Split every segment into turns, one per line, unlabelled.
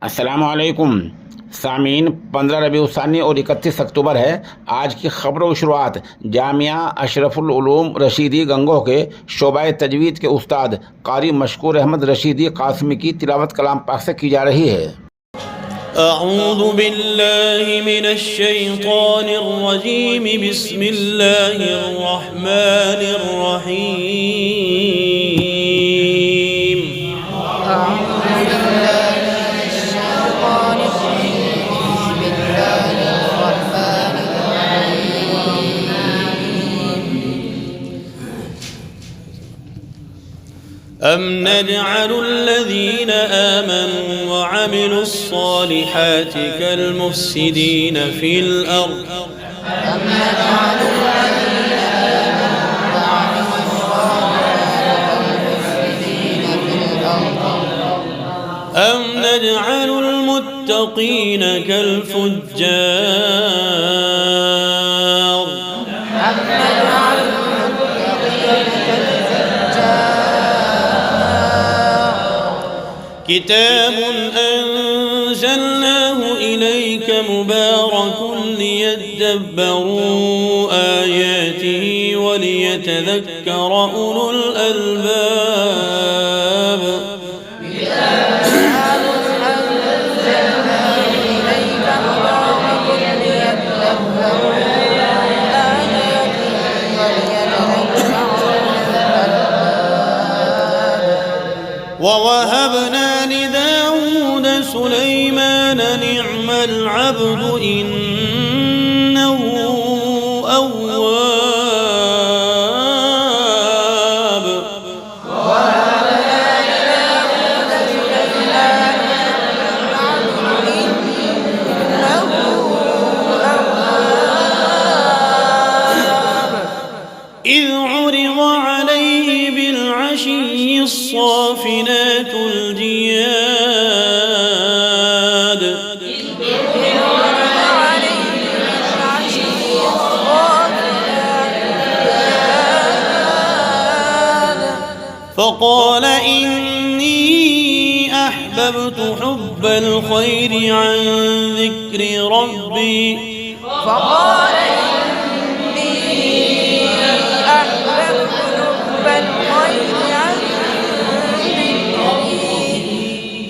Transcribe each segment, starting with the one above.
अस्सलामुअलैकुम सामीन। 15 रबीउल सानी और 31 अक्टूबर है। आज की खबरों की शुरुआत जामिया अशरफुल उलूम रशीदी गंगोह के शोबा तजवीद के उस्ताद कारी मशकूर अहमद रशीदी कासमी की तिलावत कलाम पाक से की जा रही है।
अऊज़ु बिल्लाहि मिनश शैतानिर रजीम, बिस्मिल्लाहिर रहमानिर रहीम। أم نجعل الذين آمنوا وعملوا الصالحات كالمفسدين في الأرض أم نجعل المتقين كالفجار كتاب أنزلناه إليك مبارك ليدبروا آياته وليتذكر أولو الألباب. ووهبنا لداود سليمان نعم العبد إنه أواب. إذ عرض عليه بالعشي الصافنات الجياد فقال إني أحببت حب الخير عن ذكر ربي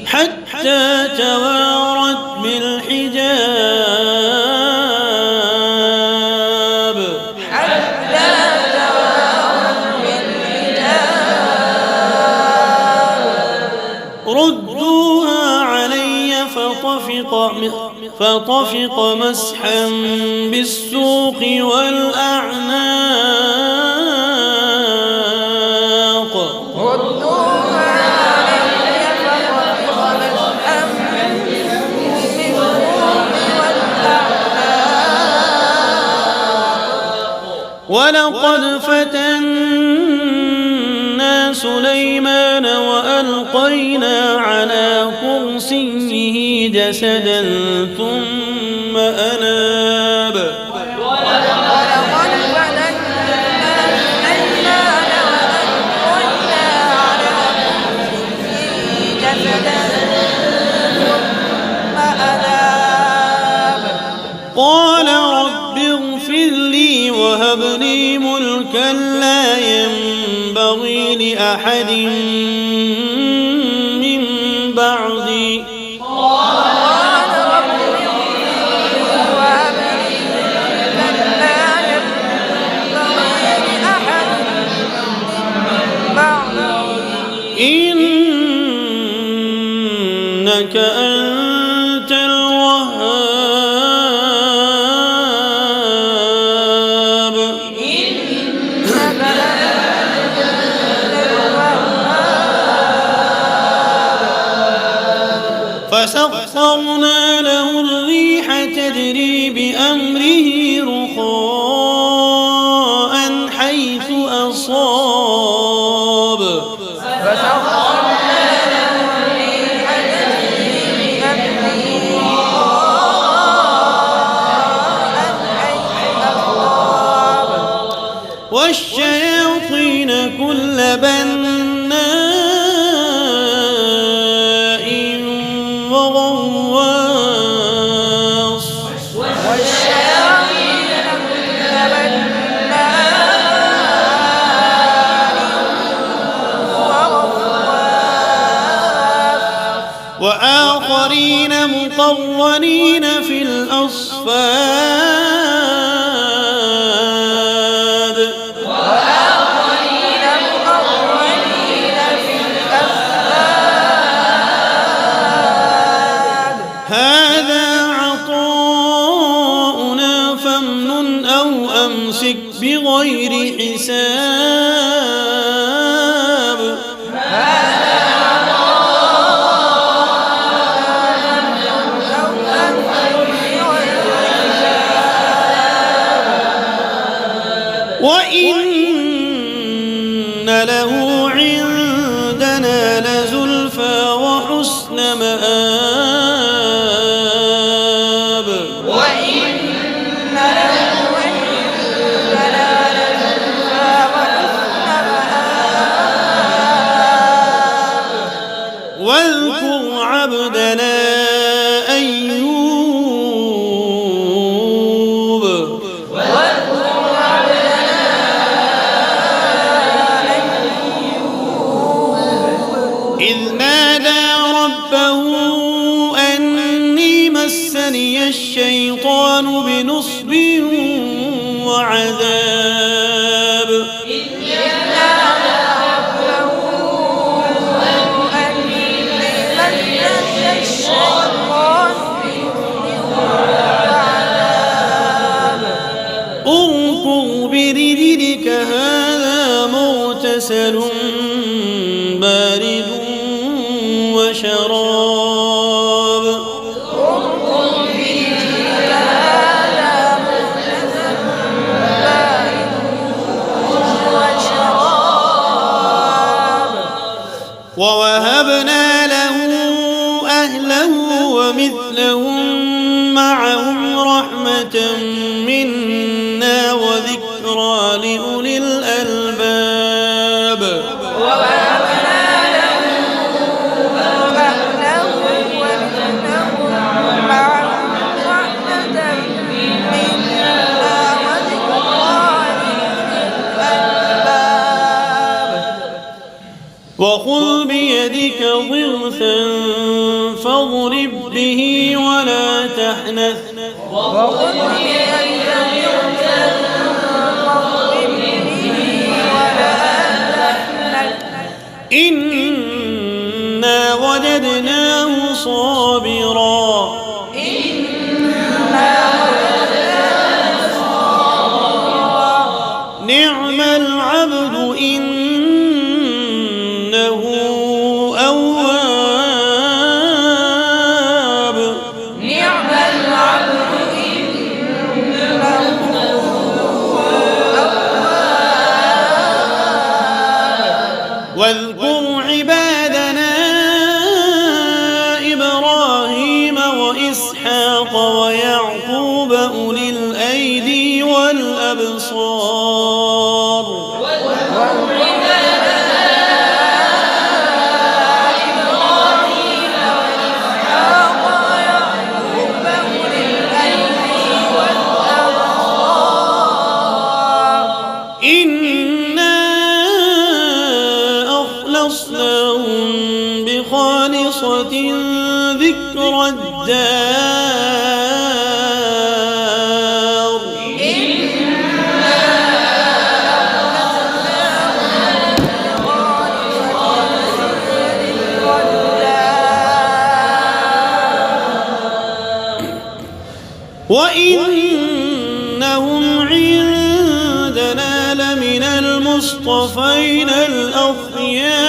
حتى توارت بالحجاب. ردوها علي فطفق مسحا بالسوق والأعناق. ولقد فتنا سليمان وألقينا على كرسيه جسدا ثم أناب. قال رب اغفر لي وهب لي ملكا لا ينبغي لأحد من بعدي إنك أنت الوهاب. فسخرنا له الريح تجري بأمره رخاء حيث أصاب. والشياطين كل بناء وغواص. وغواص
والشياطين كل بناء وغواص
وآخرين مقرنين في الأصفاد
وآخرين مقرنين في الأصفاد
هذا عطاؤنا فامنن أو أمسك بغير حساب وإن له عندنا لزلفى وحسن مآب
وإن له عندنا لزلفى وحسن مآب
واذكر عبدنا أيوب إذ نادى ربه أني مسني الشيطان بنصب وعذاب اركض برجلك هذا مغتسل بارد وشراب ووهبنا له أهله ومثلهم معهم رحمة منا وذكرى لأولي الألباب وخذ بيدك ضغثا فاضرب به ولا تحنث إنا وجدناه صابرا نعم العبد إنه أواب
نعم العبد إنه أواب
واذكر عبادنا إبراهيم وإسحاق ويعقوب أولي الأيدي والأبصار إنا أخلصناهم بخالصة ذكر الدار وإنهم عندنا لمن المصطفين الأخيار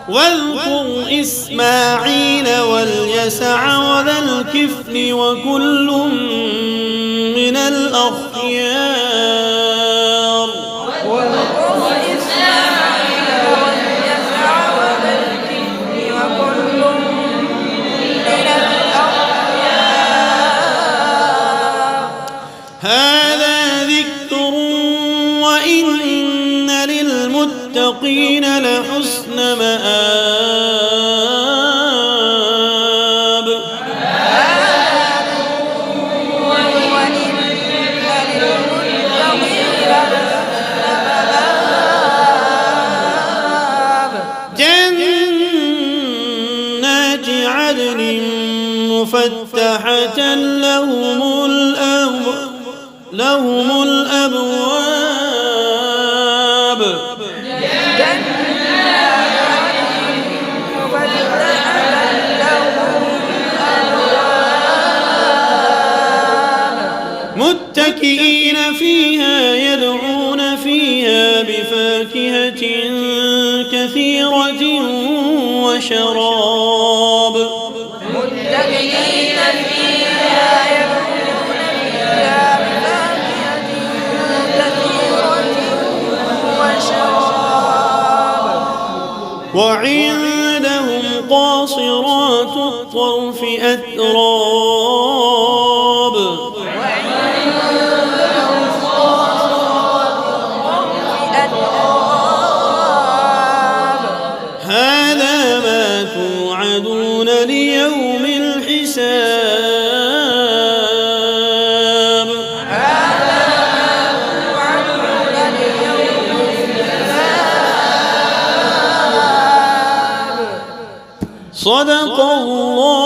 واذكر إسماعيل واليسع وذا الكفل وكل من الأخيار هذا ذكر وإن للمتقين لحسن مآب
وإن للمتقين لمآب
جنات عدن مفتحة لهم الأبواب متكئين فيها يدعون فيها بفاكهة كثيرة وشراب
متكئين فيها يدعون فيها بفاكهة كثيرة وشراب
وعندهم قاصرات الطرف أتراب هذا ما توعدون ليوم الحساب صدق الله